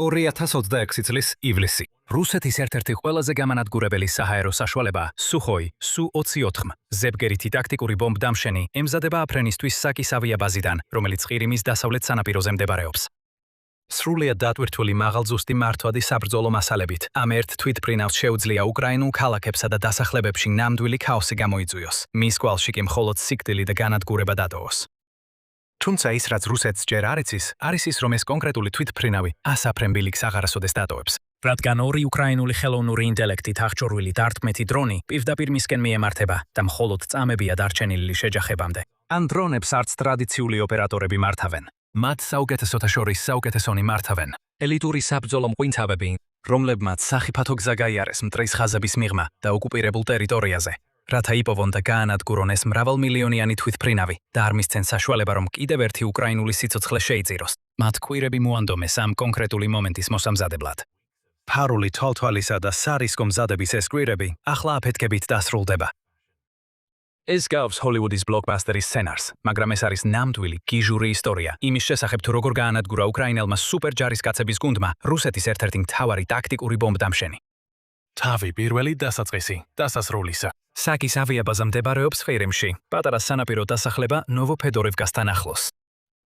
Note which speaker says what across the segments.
Speaker 1: 2026 წლის ივლისი. რუსეთის ერთ-ერთი ყველაზე გამანადგურებელი საჰაერო საშუალება სუხოი Su-24 ზებგერითი ტაქტიკური ბომბ-დამშენი ემზადება აფრენისთვის საკის ავიაბაზიდან, რომელიც ყირიმის დასავლეთ სანაპიროზე მდებარეობს. სრულიად დატვირთული მაღალზუსტი მართვადი საბრძოლო მასალებით, ამ ერთ თვითმფრინავს შეუძლია უკრაინულ ქალაქებსა და დასახლებებში ნამდვილი ქაოსი გამოიწვიოს. მის გვალში კი მხოლოდ სიკვდილი და განადგურება დატოვოს. თუმცა ის, რაც რუსეთს ჯერ არ იცის, არის ის, რომ ეს კონკრეტული თვითმფრინავი ასაფრენ ბილიკს აღარასოდეს დატოვებს. რადგან ორი უკრაინული ხელოვნური ინტელექტით აღჭურვილი დარტყმითი დრონი პირდაპირ მისკენ მიემართება და მხოლოდ წამებია დარჩენილი შეჯახებამდე. ან დრონებს არც ტრადიციული ოპერატორები მართავენ. მათ საუკეთესოთა შორის საუკეთესონი მართავენ. ელიტური საბრძოლო მღვინთავები, რომლებმაც სახიფათო გზა გაიარეს მტრის ხაზების მიღმა და ოკუპირებულ ტერიტორიაზე. რათა იპოვონ და გაანადგურონ ეს მრავალმილიონიანი თვითმფრინავი და არ მისცენ საშუალება, რომ კიდევ ერთი უკრაინული სიცოცხლე შეიწიროს. მათ კვირები მოანდომეს ამ კონკრეტული მომენტის მოსამზადებლად. ფარული თვალთვალისა და სარისკო მზადების ეს კვირები ახლა აფეთქებით დასრულდება. ეს გავს ჰოლივუდის ბლოკბასტერის სცენარს, მაგრამ ეს არის ნამდვილი გიჟური ისტორია იმის შესახებ, თუ როგორ გაანადგურა უკრაინელმა სუპერჯარისკაცების გუნდმა რუსეთის ერთ-ერთი მთავარი ტაქტიკური ბომბ-დამშენი. თავი პირველი დასაწყისი დასასრულისა. საკის ავიაბაზა მდებარეობს ყირიმში, პატარა სანაპირო დასახლება ნოვოფედორევკასთან ახლოს.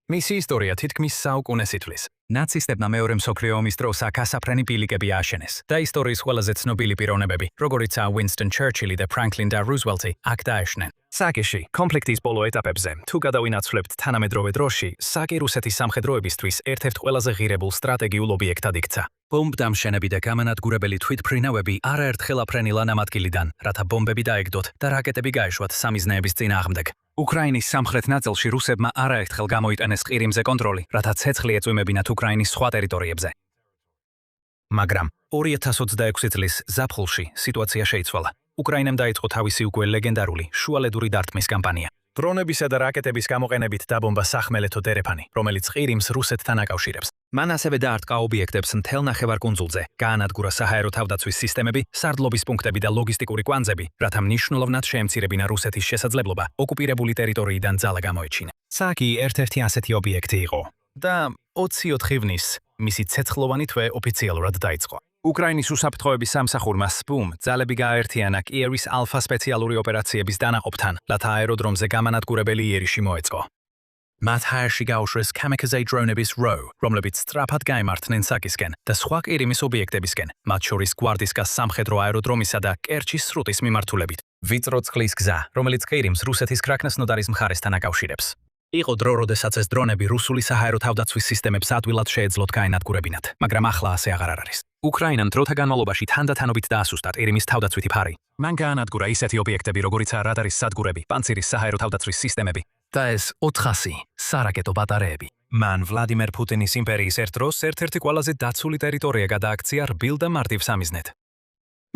Speaker 1: მისი ისტორია თითქმის საუკუნეს ითვლის. ნაცისტებმა მეორე მსოფლიო ომის დროს აქ ასაფრენი ბილიკები ააშენეს და ისტორიის ყველაზე ცნობილი პიროვნებები, როგორიცაა Winston Churchill და Franklin D. Roosevelt, აქ დაეშნენ. საკიში, კონფლიქტის ბოლო ეტაპებზე, თუ გადავინაცვლებთ თანამედროვე დროში, საკი რუსეთის სამხედროებისთვის ერთ-ერთ ყველაზე ღირებულ სტრატეგიულ ობიექტად იქცა. ბომბ-დამშენები და გამანადგურებელი თვითმფრინავები არაერთხელ აფრენილან ამ ადგილიდან, რათა ბომბები დაეგდოთ და რაკეტები გაეშვათ სამიზნეების წინააღმდეგ. უკრაინის სამხრეთ ნაწილში რუსებმა არაერთხელ გამოიტანეს ყირიმზე კონტროლი, რათა ცეცხლი ეწვიმებინათ უკრაინის სხვა ტერიტორიებზე. მაგრამ 2026 წლის ზაფხულში სიტუაცია შეიცვალა. უკრაინამ დაიწყო თავისი უკვე ლეგენდარული შუალედური დარტყმის კამპანია. დრონებისა და რაკეტების გამოყენებით დაბომბა სახმელეთო დერეფანი, რომელიც ყირიმს რუსეთთან აკავშირებს. მან ასევე დაარტყა ობიექტებს მთელ ნახევარკუნძულზე, გაანადგურა საჰაერო თავდაცვის სისტემები, სარდლობის პუნქტები და ლოგისტიკური კვანძები, რათა მნიშვნელოვნად შეემცირებინა რუსეთის შესაძლებლობა ოკუპირებული ტერიტორიიდან ძალა გამოეჩინა. საკი ერთ-ერთი ასეთი ობიექტი იყო და 24 ივნის მისი ცეცხლოვანი თვე ოფიციალურად დაიწყო. უკრაინის უსაფრთხოების სამსახურმა SPUM ძალები გააერთიანა კიევის ალფა სპეციალური ოპერაციების დანაყოფთან, რათა აეროდრომზე გამანადგურებელი იერიში მოეწყო. მათ ჰაერში გაუშვეს kamikaze დრონების რო, რომლებიც სწრაფად გაემართნენ საკისკენ და სხვა ყირიმის ობიექტებისკენ, მათ შორის გვარდისკას სამხედრო აეროდრომისა და კერჩის სრუტის მიმართულებით. ვიწრო წყლის გზა, რომელიც ყირიმს რუსეთის კრაკნოსნოდარის მხარესთან აკავშირებს. იყო დრო, როდესაც ეს დრონები რუსული საჰაერო თავდაცვის სისტემებს ადვილად შეეძლოთ გაენადგურებინათ, მაგრამ ახლა ასე აღარ არის. უკრაინამ დროთა განმავლობაში თანდათანობით დაასუსტა ყირიმის თავდაცვითი ფარი. მან გაანადგურა ისეთი ობიექტები, როგორიცაა რადარის სადგურები, პანცირის საჰაერო თავდაცვის სისტემები და ეს 400 სარაკეტო ბატარეები. მან ვლადიმერ პუტინის იმპერიის ერთ დროს ერთ-ერთი ყველაზე დაცული ტერიტორია გადააქცია რბილ და მარტივ სამიზნედ.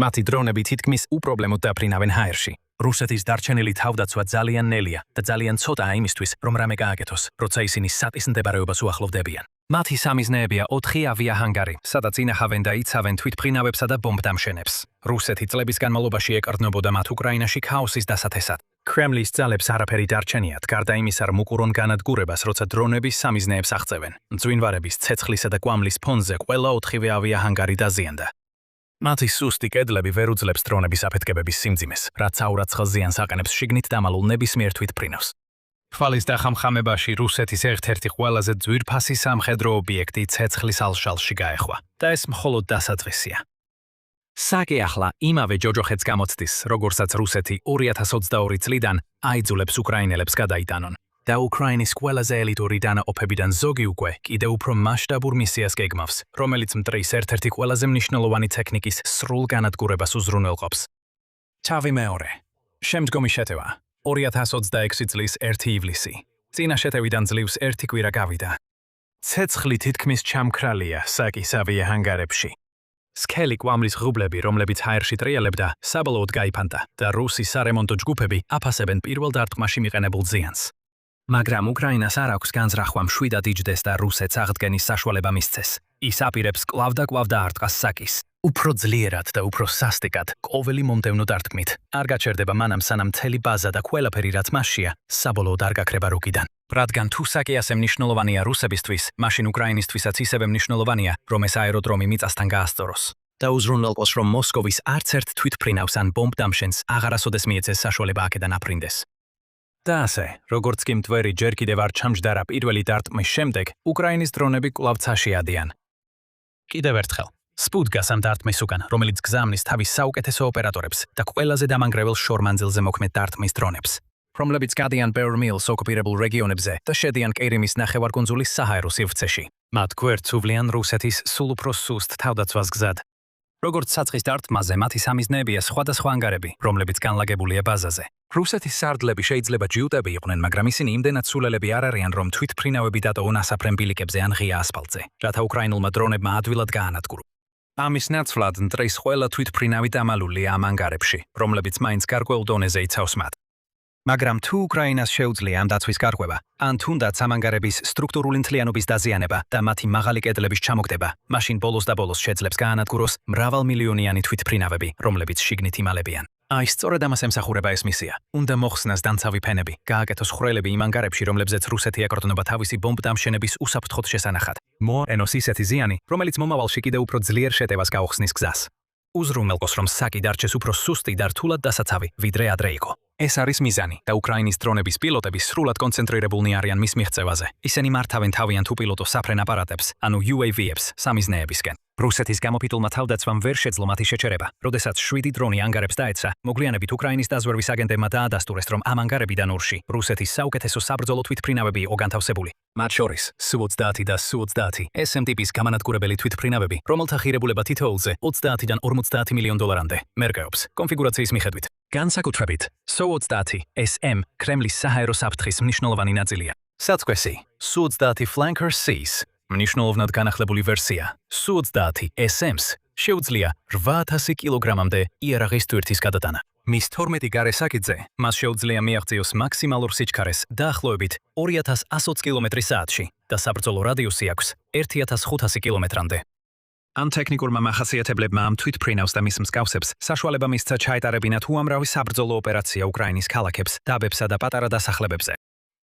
Speaker 1: მათი დრონები თითქმის უპრობლემოდ დაფრინავენ ჰაერში. რუსეთის დარჩენილი თავდაცვა ძალიან ნელია და ძალიან ცოტაა იმისთვის, რომ რამე გააკეთოს, როცა ისინი სატის ნდებარეობას უახლოვდებიან. მათი სამიზნეებია 4 ავიაჰანგარი, სადაც ინახავენ და იცავენ თვითმფრინავებსა და ბომბ-დამშენებს. რუსეთი წლების განმავლობაში ეკარდნობოდა მათ უკრაინაში ქაოსის დასათესად. კრემლის ძალებს არაფერი დარჩენიათ, გარდა იმისა, რომ უყურონ განადგურებას, როცა დრონების სამიზნეებს აღწევენ. მძვინვარების, ცეცხლისა და კვამლის ფონზე ყველა 4-ვე ავიაჰანგარი დაზიანდა. მათი სუსტი კედლები ვერ უძლებს დრონების აფეთქებების სიმძიმეს, რაც საურაცხელ ზიანს აყენებს შიგნით დამალულ ნებისმიერ თვითმფრინავს. თვალის დახამხამებაში რუსეთის ერთ-ერთი ყველაზე ძვირფასი სამხედრო ობიექტი ცეცხლის ალშალში გაეხვა და ეს მხოლოდ დასაწყისია. საკი ახლა იმავე ჯოჯოხეთს გამოცდის, როგორცაც რუსეთი 2022 წლიდან აიძულებს უკრაინელებს გადაიტანონ. და უკრაინის ყველაზე ელიტური დანაყოფებიდან ზოგი უკვე კიდევ უფრო მასშტაბურ მისიას გეგმავს, რომელიც მტრის ერთ-ერთი ყველაზე მნიშვნელოვანი ტექნიკის სრულ განადგურებას უზრუნველყოფს. თავი მეორე. შემდგომი შეტევა 2026 წლის 1 ივლისი. წინა შეტევიდან ძლივს 1 კვირა გავიდა. ცეცხლი თითქმის ჩამქრალია საკის ავიაჰანგარებში. სქელი კვამლის ღრუბლები, რომლებიც ჰაერში ტრიალებდა, საბოლოოდ გაიფანტა და რუსი სარემონტო ჯგუფები აფასებენ პირველ დარტყმაში მიყენებულ ზიანს. მაგრამ უკრაინას არ აქვს განზრახვა მშვიდად იჯდეს და რუსეთს აღდგენის საშუალება მისცეს. ის აპირებს კვლავ და კვლავ დაარტყას საკის. უფრო ძლიერად და უფრო სასტიკად, ყოველი მომდევნო დარტყმით. არ გაჩერდება მანამ სანამ მთელი ბაზა და ყველაფერი რაც მასშია, საბოლოოდ არ გაქრება რუკიდან. რადგან თუ საკი ასე მნიშვნელოვანია რუსებისთვის, მაშინ უკრაინისთვისაც ისევე მნიშვნელოვანია, რომ ეს აეროდრომი მიწასთან გაასწოროს. და უზრუნველყოს, რომ მოსკოვის არც ერთ თვითმფრინავს ან ბომბდამშენს აღარასოდეს მიეცეს საშუალება აქედან აფრინდეს. და ასე, როგორც კი მტვერი ჯერ კიდევ არ ჩამჯდარა პირველი დარტყმის შემდეგ, უკრაინის დრონები კვლავ ცაში ადიან. კიდევ ერთხელ სპუტგას ამ დარტყმის უკან, რომელიც გზავნის თავის საუკეთესო ოპერატორებს და ყველაზე დამანგრეულ შორმანძილზე მოქმედ დარტყმის დრონებს, რომლებიც გადიან Bear Mills ოკუპირებულ რეგიონებზე და შედიან კირიმის ნახევარკუნძულის საჰაერო სივრცეში. მათ გვერდს უვლიან რუსეთის სულ უფრო სუსტ თავდაცვას გზად. როგორც საწყის დარტყმაზე, მათი სამიზნეებია სხვადასხვა ანგარები, რომლებიც განლაგებულია ბაზაზე. რუსეთის სარდლები შეიძლება ჯიუტები იყვნენ, მაგრამ ისინი იმდენად სულელები არ არიან, რომ თვითმფრინავები დატოვონ ასაფრენ ბილიკებზე ან ღია ასფალტზე, რათა უკრაინულმა დრონებმა ადვილად გაანადგურონ. ამის ნაცვლად მტრის ყველა თვითმფრინავი დამალულია ამ ანგარებში, რომლებიც მაინც გარკვეულ დონეზე იცავს მათ. მაგრამ თუ უკრაინას შეუძლია ამ დაცვის გარღვევა, ან თუნდაც ამ ანგარების სტრუქტურული მთლიანობის დაზიანება და მათი მაღალი კედლების ჩამოგდება, მაშინ ბოლოს და ბოლოს შეძლებს გაანადგუროს მრავალმილიონიანი თვითმფრინავები, რომლებიც შიგნით იმალებიან. აი, სწორედ ამას ემსახურება ეს მისია. უნდა მოხსნას დამცავი ფენები, გააკეთოს ხვრელები იმ ანგარებში, რომლებზეც რუსეთი აკრიტნობა თავისი ბომბდამშენების უსაფრთხოდ შესანახად. მოაყენოს ისეთი ზიანი, რომელიც მომავალში კიდევ უფრო ძლიერ შეტევას გაუხსნის გზას. უზრუნველყოს, რომ საკი დარჩეს უფრო სუსტი და რთულად დასაცავი, ვიდრე ადრე იყო. ეს არის მიზანი და უკრაინის დრონების პილოტები სრულად კონცენტრირებულნი არიან მის მიღწევაზე. ისინი მართავენ თავიანთ უპილოტო საფრენ აპარატებს, ანუ UAV-ებს სამიზნეებისკენ. რუსეთის გამოფიტულმა თავდაცვამ ვერ შეძლო მათი შეჩერება. როდესაც 7 დრონი ანგარებს დაეცრა, მოგვიანებით უკრაინის დაზვერვის აგენტებმა დაადასტურეს, რომ ამ ანგარებიდან ორში რუსეთის საუკეთესო საბრძოლო თვითმფრინავები იყო განთავსებული. მათ შორის Su-30 და Su-30 SM ტიპის გამანადგურებელი თვითმფრინავები, რომელთა ღირებულება თითოეულზე 20-დან 50 მილიონ დოლარამდე მერყეობს კონფიგურაციის მიხედვით. განსაკუთრებით Su-30 SM კრემლის საჰაერო საფრთხის მნიშვნელოვანი ნაწილია. საწყვესი Su-30 Flanker Cs მნიშვნელოვნად განახლებული ვერსია. Su-30 SM-ს შეუძლია 8000 კილოგრამამდე იარაღის ტვირთის გადატანა. მის 12 გარე საკითხზე მას შეუძლია მიაღწიოს მაქსიმალურ სიჩქარეს დაახლოებით 2120 კმ/სთ-ში და საბრძოლო რადიუსი აქვს 1500 კმ-მდე. ამ ტექნიკურმა მახასიათებლებმა ამ თვითმფრინავს და მის მსგავსებს საშუალება მისცა ჩაეტარებინათ უამრავი საბრძოლო ოპერაცია უკრაინის ქალაქებს, დაბებსა და პატარა დასახლებებზე.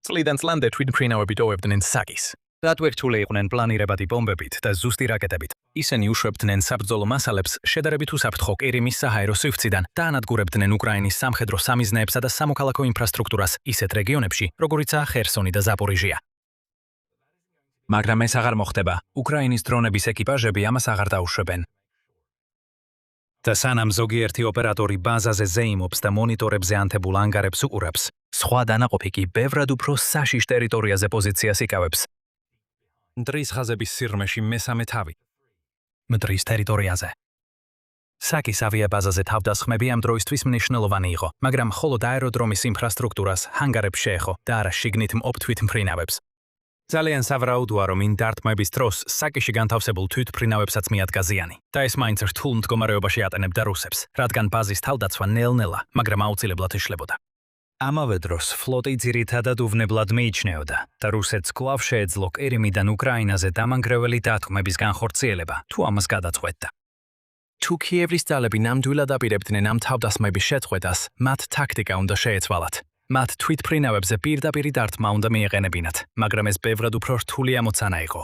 Speaker 1: წლიდან წლამდე თვითმფრინავები ტოვებდნენ საკის. დატვირთული იყვნენ პლანირებადი ბომბებით და ზუსტი რაკეტებით. ისინი უშვებდნენ საბრძოლო მასალებს შედარებით უსაფრთხო კირიმის საჰაერო სივრციდან და ანადგურებდნენ უკრაინის სამხედრო სამიზნეებსა და სამოქალაქო ინფრასტრუქტურას ისეთ რეგიონებში, როგორიცაა ხერსონი და ზაპორიჟია. მაგრამ ეს აღარ მოხდება. უკრაინის დრონების ეკიპაჟები ამას აღარ დაუშვებენ. და სანამ ზოგიერთი ოპერატორი ბაზაზე ზეიმობს და მონიტორებზე ანთებულ ანგარებს უყურებს, სხვა დანაყოფი კი ბევრად უფრო საშიშ ტერიტორიაზე პოზიციას იკავებს. მტრის ხაზების სიღრმეში მესამე თავი. მტრის ტერიტორიაზე. საკის ავიაბაზაზე თავდასხმები ამ დროისთვის მნიშვნელოვანი იყო, მაგრამ მხოლოდ აეროდრომის ინფრასტრუქტურას ჰანგარებს შეეხო და არა შიგნით მყოფ თვითმფრინავებს. ძალიან სავარაუდოა, რომ იმ დარტყმების დროს საკიში განთავსებულ თვითმფრინავებსაც მიადგა ზიანი და ეს მაინც რთულ მდგომარეობაში ატანებდა რუსებს, რადგან ბაზის თავდაცვა ნელ-ნელა, მაგრამ აუცილებლად იშლებოდა. ამავე დროს ფლოტი ძირითადად უვნებლად მიიჩნეოდა და რუსეთს კვლავ შეეძლო კირიმიდან უკრაინაზე დამანგრეველი დათმების განხორციელება, თუ ამას გადაწყვეტდა. თუ კიევის ძალები ნამდვილად აპირებდნენ ამ თავდასხმების შეწყვეტას, მათ ტაქტიკა უნდა შეეცვალათ. მათ თვითმფრინავებზე პირდაპირ დარტყმა უნდა მიეყენებინათ, მაგრამ ეს ბევრად უფრო რთული ამოცანა იყო.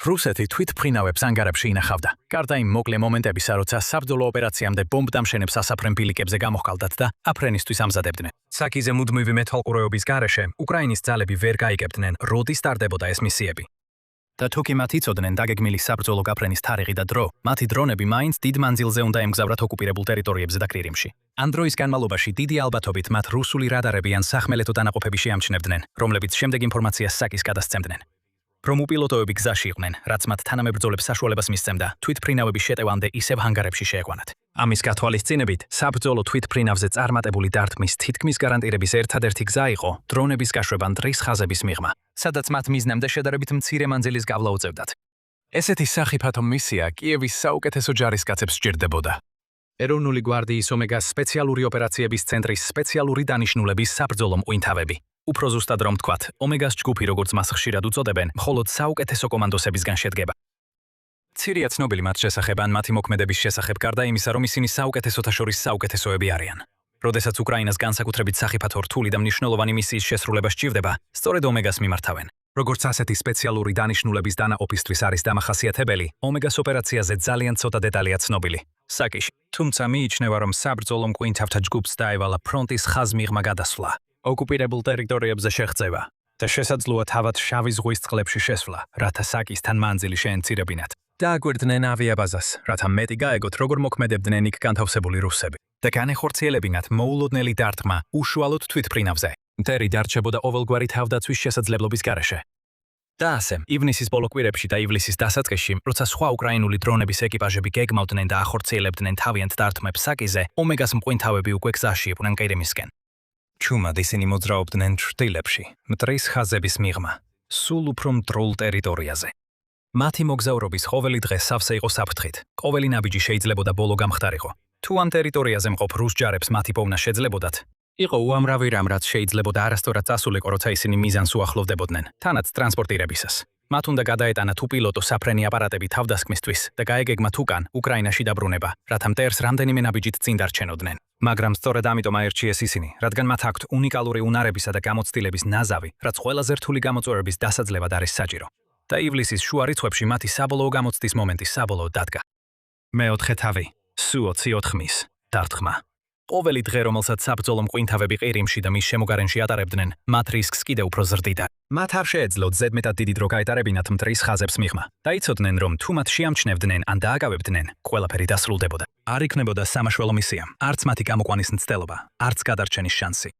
Speaker 1: რუსეთი თვითმფრინავებს ანგარებში ინახავდა. გარდა იმ მოკლე მომენტებისა, როცა საბრძოლო ოპერაციამდე ბომბდამშენებს ასაფრენ ბილიკებზე გამოჰყავდათ და აფრენისთვის ამზადებდნენ. საკიზე მუდმივი მეთვალყურეობის გარეშე უკრაინის ძალები ვერ გაიგებდნენ, როდის ტარდებოდა ეს მისიები. და თუ კი მათ იცოდნენ დაგეგმილი საბრძოლო გაფრენის თარიღი და დრო, მათი დრონები მაინც დიდ მანძილზე უნდა ემგზავრათ ოკუპირებულ ტერიტორიებზე და კირიმში. ამ დროის განმავლობაში დიდი ალბათობით მათ რუსული რადარები ან სახმელეთო დანაყოფები შეამჩნევდნენ, რომლებიც შემდეგ ინფორმაციას საკის გადასცემდნენ. რომ უპილოტოები გზაში იყვნენ, რაც მათ თანამებრძოლებს საშუალებას მისცემდა თვითმფრინავების შეტევამდე ისევ ჰანგარებში შეეყვანათ. ამის გათვალისწინებით, საბრძოლო თვითმფრინავზე წარმატებული დარტყმის თითქმის გარანტირების ერთადერთი გზა იყო დრონების გაშვება მტრის ხაზების მიღმა, სადაც მათ მიზნამდე შედარებით მცირე მანძილის გავლა უწევდათ. ესეთი სახიფათო მისია კიევის საუკეთესო ჯარისკაცებს სჭირდებოდა. ეროვნული გვარდიის ომეგას სპეციალური ოპერაციების ცენტრის სპეციალური დანიშნულების საბრძოლო მყვინთავები. უფრო ზუსტად რომ ვთქვათ, ომეგას ჯგუფი, როგორც მას ხშირად უწოდებენ, მხოლოდ საუკეთესო კომანდოსებისგან შედგება. ცირია ცნობილი მათ შესახებ ან მათი მოქმედების შესახებ გარდა იმისა, რომ ისინი საუკეთესოთა შორის საუკეთესოები არიან. როდესაც უკრაინას განსაკუთრებით სახიფათო რთული და მნიშვნელოვანი მისიის შესრულება სჭირდება, სწორედ ომეგას მიმართავენ. როგორც ასეთი სპეციალური დანიშნულების დანაყოფისთვის არის დამახასიათებელი, ომეგას ოპერაციაზე ძალიან ცოტა დეტალია ცნობილი. საკიში, თუმცა მიიჩნევა, რომ საბრძოლო მკვინთავთა ჯგუფს დაევალა ფრონტის ხაზმიღმა გადასვლა, ოკუპირებულ ტერიტორიებზე შეღწევა და შესაძლოა თავად შავი ზღვის წყლებში შესვლა, რათა საკისთან მანძილი შეენცირებინათ. დააგვირდნენ ავიაბაზას, რათა მეტი გაეგოთ, როგორ მოქმედებდნენ იქ განთავსებული რუსები და განეხორციელებინათ მოულოდნელი დარტყმა უშუალოდ თვითმფრინავზე. მტერი დარჩებოდა ყოველგვარი თავდაცვის შესაძლებლობის გარეშე. და ასე, ივნისის ბოლო კვირებში და ივლისის დასაწყისში, როცა სხვა უკრაინული დრონების ეკიპაჟები გეგმავდნენ და ახორციელებდნენ თავიანთ დარტყმებს საკიზე, ომეგას მყვინთავები უკვე გზაში იყვნენ ყირიმისკენ. ჩუმად ისინი მოძრაობდნენ ჭრდილებში, მტრის ხაზების მიღმა, სულ უფრო მტრულ ტერიტორიაზე. მათი მოგზაურობის ყოველი დღე სავსე იყო საფრთხით. ყოველი ნაბიჯი შეიძლებოდა ბოლო გამხდარიყო. თუ ამ ტერიტორიაზე მყოფ რუს ჯარებს მათი პოვნა შეძლებოდათ, იყო უამრავი რამ, რაც შეიძლებოდა არასწორად წასულიყო, როცა ისინი მიზანს უახლოვდებოდნენ, თანაც ტრანსპორტირებისას. მათ უნდა გადაეტანათ უპილოტო საფრენი აპარატები თავდასხმისთვის და გაეგეგმათ უკან უკრაინაში დაბრუნება, რათა მტერს რამდენიმე ნაბიჯით წინ დარჩენოდნენ. მაგრამ სწორედ ამიტომ აერჩიეს ისინი, რადგან მათ აქვთ უნიკალური უნარებისა და გამოცდილების ნაზავი, რაც ყველაზე რთული გამოწვევების დასაძლევად არის საჭირო. და ივლისის შუა რიცხვებში მათი საბოლოო გამოცდის მომენტი საბოლოოდ დადგა. მეოთხე თავი, Su-24-ის დარტყმა. ყოველი დღე, რომელსაც საბრძოლო მყვინთავები ყირიმში და მის შემოგარენში ატარებდნენ, მათ რისკს კიდევ უფრო ზრდიდა. მათ არ შეეძლოთ ზედმეტად დიდი დრო გაეტარებინათ მტრის ხაზებს მიღმა და იცოდნენ, რომ თუ მათ შეამჩნევდნენ ან დააგავებდნენ, ყველაფერი დასრულდებოდა. არ იქნებოდა სამაშველო მისია, არც მათი გამოყვანის მცდელობა, არც გადარჩენის შანსი.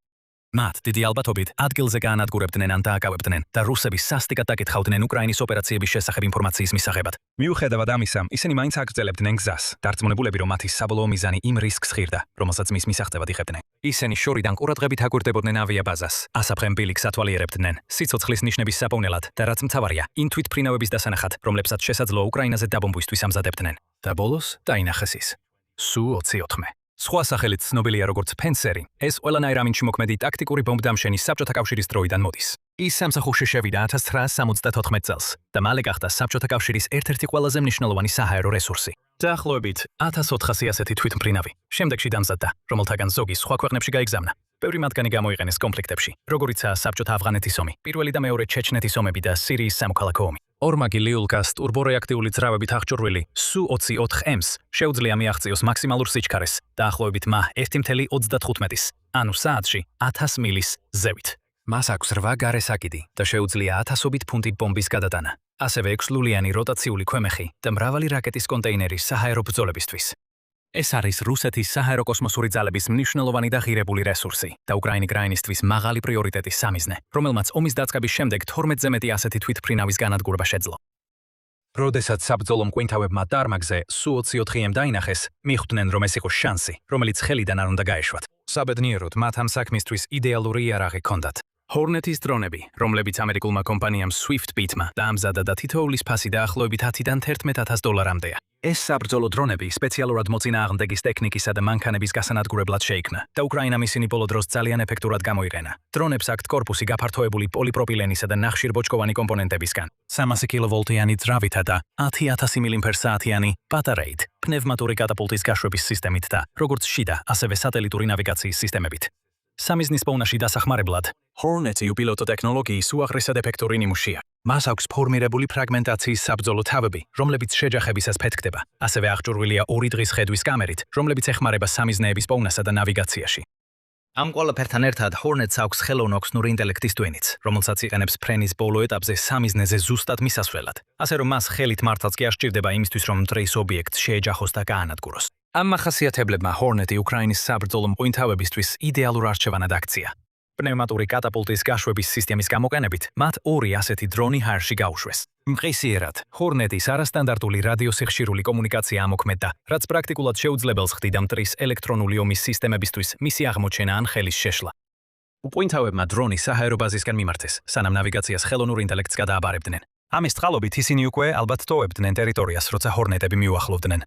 Speaker 1: მათ დიდი ალბათობით ადგილზე გაანადგურებდნენ ან დააკავებდნენ და რუსები სასტიკად დაკითხავდნენ უკრაინის ოპერაციების შესახებ ინფორმაციის მისაღებად. მიუხედავად ამისა, ისინი მაინც აგრძელებდნენ გზას, დარწმუნებულები, რომ მათი საბოლოო მიზანი იმ რისკს ღირდა, რომელსაც მის მისაღებად იღებდნენ. ისინი შორიდან ყურადღებით აგვირდებოდნენ ავიაბაზას, ასაფრენ ბილიქს ათვალიერებდნენ, სიცოცხლის ნიშნების საპოვნელად და რაც მთავარია, იმ თვითმფრინავების დასანახად, რომლებსაც შესაძლოა უკრაინაზე დაბომბვისთვის ამზადებდნენ. და ბოლოს დაინახეს ის. Su-24. სხვა სახელით ცნობილია როგორც ფენსერი, ეს ყველანაირ ამინში მოქმედი ტაქტიკური ბომბდამშენი საბჭოთა კავშირის დროიდან მოდის. ის სამსახურში შევიდა 1974 წელს და მალე გახდა საბჭოთა კავშირის ერთ-ერთი ყველაზე მნიშვნელოვანი საჰაერო რესურსი. დაახლოებით 1400 ასეთი თვითმფრინავი. შემდეგში დამზადდა, რომელთაგან ზოგი სხვა ქვეყნებში გაიგზავნა. ბევრი მათგანი გამოიყენეს კონფლიქტებში, როგორიცაა საბჭოთა ავღანეთის ომი, პირველი და მეორე ჩეჩნეთის ომები და სირიის სამოქალაქო ომი. ორმაგი ლიულკას ტურბორეაქტიული ძრავებით აღჭურვილი Su-24-ს შეუძლია მიაღწიოს მაქსიმალურ სიჩქარეს, დაახლოებით მა 1.35-ის, ანუ საათში 1000 მილის ზევით. მას აქვს 8 გარე საკიდი და შეუძლია 1000-ობით ფუნტი ბომბის გადატანა. ასევე 6-ლულიანი როტაციული ქვემეხი და მრავალი რაკეტის კონტეინერი საჰაერო ბრძოლებისთვის. ეს არის რუსეთის საჰაერო კოსმოსური ძალების მნიშვნელოვანი და ღირებული რესურსი და უკრაინისთვის მაღალი პრიორიტეტის სამიზნე, რომელმაც ომის დაწყების შემდეგ 12-ზე მეტი ასეთი თვითმფრინავის განადგურება შეძლო. როდესაც საბრძოლო მკვინთავებმა დარმაგზე Su-24-ემ დაინახეს, მიხვდნენ, რომ ეს იყო შანსი, რომელიც ხელიდან არ უნდა გაეშვათ. საბედნიეროდ, მათ ამ საქმისთვის იდეალური იარაღი ჰქონდათ. Hornet-ის დრონები, რომლებიც ამერიკულმა კომპანიამ Swiftbit-მა დაამზადა და თითოეულის ფასი დაახლოებით 10-დან 11,000 დოლარამდეა. ეს საბრძოლო დრონები სპეციალურად მოწინააღმდეგის ტექნიკისა და მანქანების გასანადგურებლად შეიქმნა და უკრაინამ ისინი ბოლო დროს ძალიან ეფექტურად გამოიყენა. დრონებს აქვთ კორპუსი გაფართოებული პოლიპროპილენისა და ნახშირბოჭკოვანი კომპონენტებისგან, 300 კილოვოლტიანი ძრავითა და 10,000 მAh-იანი ბატარეით, პნევმატური კატაპულტის გაშვების სისტემით და როგორც შიდა, ასევე სატელიტური ნავიგაციის სისტემებით. სამიზნის პოვნაში დასახმარებლად, Hornet-ი უპილოტო ტექნოლოგიის უაღრესად ეფექტური ნიმუშია. მას აქვს ფორმირებული ფრაგმენტაციის საბრძოლო თავები, რომლებიც შეჯახებისას ფეთქდება. ასევე აღჭურვილია 2 დღის ხედვის კამერით, რომლებიც ეხმარება სამიზნეების პოვნასა და ნავიგაციაში. ამ ყველაფერთან ერთად Hornet-ს აქვს ხელოვნური ინტელექტის ტვინიც, რომელსაც იყენებს ფრენის ბოლო ეტაპზე სამიზნეზე ზუსტად მისასვლელად. ასე რომ მას ხელით მართლაც კი არ სჭირდება იმისთვის, რომ მტრის ობიექტს შეეჯახოს და გაანადგუროს. ამ მახასიათებლებმა Hornet-ი უკრაინის საბრძოლო მყვინთავებისთვის იდეალურ არჩევანად აქცია. პნევმატური კატაპულტის გაშვების სისტემის გამოყენებით, მათ 2 ასეთი დრონი ჰაერში გაუშვეს. მყისიერად, Hornet-ის არასტანდარტული რადიოსიხშირული კომუნიკაცია ამოქმედდა, რაც პრაქტიკულად შეუძლებელს ხდიდა მტრის ელექტრონული ომის სისტემებისთვის მისი აღმოჩენა ან ხელის შეშლა. უპყვინთავებმა დრონი საჰაერო ბაზისკენ მიმართეს, სანამ ნავიგაციას ხელოვნურ ინტელექტს გადააბარებდნენ. ამის წყალობით ისინი უკვე ალბათ ტოვებდნენ ტერიტორიას, როცა Hornet-ები მიუახლოვდნენ.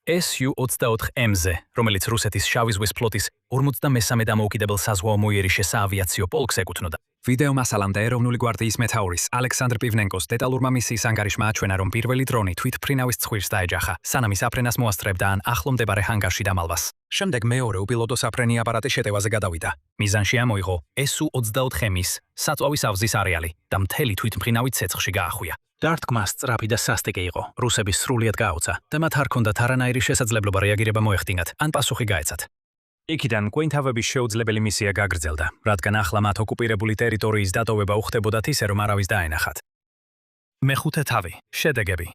Speaker 1: Su-24-ზე, რომელიც რუსეთის შავი ზღვის ფლოტის 53 დამოუკიდებელ საზღვაო მოიერიშე საავიაციო პოლკს ეკუთვნოდა. ვიდეო მასალამდე ეროვნული გვარდიის მეთაურის ალექსანდრ პივნენკოს დეტალურმა მისიის ანგარიშმა აჩვენა, რომ პირველი დრონი თვითმფრინავის ცხვირს დაეჯახა, სანამ ის აფრენას მოასწრებდა ან ახლო მდებარე ჰანგარში დამალვას. შემდეგ მეორე უპილოტო საფრენი აპარატი შეტევაზე გადავიდა. მიზანში ამოიღო SU-24 მის საწვავის ავზის არეალი და მთელი თვითმფრინავი ცეცხლში გაახვია. დარტყმა სწრაფი და სასტიკი იყო. რუსები სრულიად გააუცა და მათ არ ჰქონდათ არანაირი შესაძლებლობა რეაგირება მოეხდინათ ან პასუხი გაეცათ. იქიდან კვინთავების შეუძლებელი მისია გაგრძელდა, რადგან ახლა მათ ოკუპირებული ტერიტორიის დატოვება უხდებოდათ ისე, რომ არავის დაენახათ. მეხუთე თავი. შედეგები.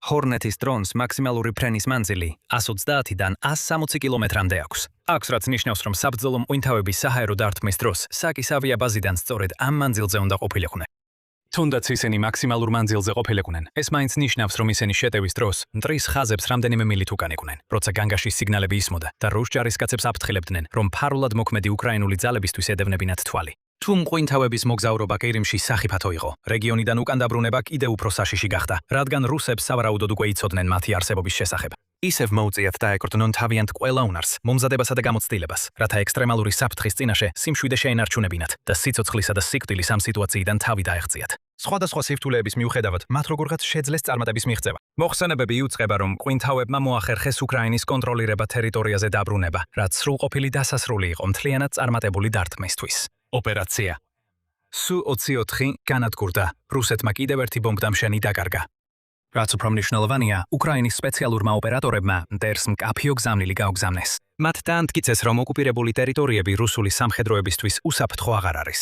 Speaker 1: ჰორნეთის დრონს მაქსიმალური ფრენის მანძილი 130-დან 160 კილომეტრამდე აქვს. აქვს, რაც ნიშნავს, რომ საბრძოლო მკვინთავების საჰაერო დარტყმის დროს საკის ავიაბაზიდან სწორედ ამ მანძილზე უნდა ყოფილიყვნენ. თუნდაც ისინი მაქსიმალურ მანძილზე ყოფილიყვნენ, ეს მაინც ნიშნავს, რომ ისინი შეტევის დროს მტრის ხაზებს რამდენიმე მილით უკან იყვნენ, როცა განგაშის სიგნალები ისმოდა და რუს ჯარისკაცებს აფრთხილებდნენ, რომ ფარულად მოქმედი უკრაინული ძალებისთვის ედევნებინათ თვალი. თუ მკვინთავების მოგზაურობა ყირიმში სახიფათო იყო, რეგიონიდან უკან დაბრუნება კიდევ უფრო საშიში გახდა, რადგან რუსებს სავარაუდოდ უკვე იცოდნენ მათი არსებობის შესახებ. ისევ მოუწიათ დაეკორდნონ თავიანთ ყველა უნარს, მომზადებასა და გამოცდილებას, რათა ექსტრემალური საფრთხის წინაშე სიმშვიდე შეენარჩუნებინათ და სიცოცხლისა და სიკვდილის ამ სიტუაციიდან თავი დაეღწიათ. სხვადასხვა სირთულეების მიუხედავად, მათ როგორღაც შეძლეს წარმატების მიღწევა. მოხსენებები იუწყება, რომ მკვინთავებმა მოახერხეს უკრაინის კონტროლირება ტერიტორიაზე დაბრუნება, რაც სრულყოფილი დასასრული იყო მთლიანად წარმატებული დარტყმისთვის. ოპერაცია SU-24 განადგურდა, რუსეთმა კიდევ ერთი ბომბდამშენი დაკარგა. რაც უფრო მნიშვნელოვანია, უკრაინის სპეციალურმა ოპერატორებმა მტერს მკაფიო გზავნილი გაუგზავნეს. მათ დაამტკიცეს, რომ ოკუპირებული ტერიტორიები რუსული სამხედროებისთვის უსაფრთხო აღარ არის.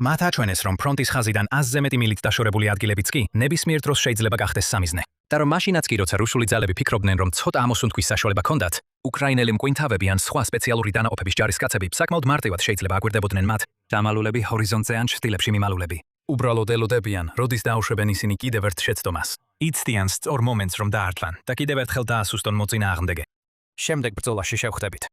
Speaker 1: მათ აჩვენეს, რომ ფრონტის ხაზიდან 100-ზე მეტი მილით დაშორებული ადგილებიც კი ნებისმიერ დროს შეიძლება გახდეს სამიზნე. და რომ მაშინაც კი, როცა რუსული ძალები ფიქრობდნენ, რომ ცოტა ამოსუნთქვის საშუალება ჰქონდათ, უკრაინელი მკვინთავები ან სხვა სპეციალური დანაყოფების ჯარისკაცები საკმაოდ მარტივად შეიძლება აგვირდებოდნენ მათ დამალულები ჰორიზონტზე ან ჩრდილებში მიმალულები. უბრალოდ ელოდებიან, როდის დაუშვებენ ისინი კიდევ ერთ შეცდომას. იცდიან სწორ მომენტს, რომ დაართვან და კიდევ ერთხელ დაასუსტონ მოწინააღმდეგე. შემდეგ ბრძოლაში შევხვდებით.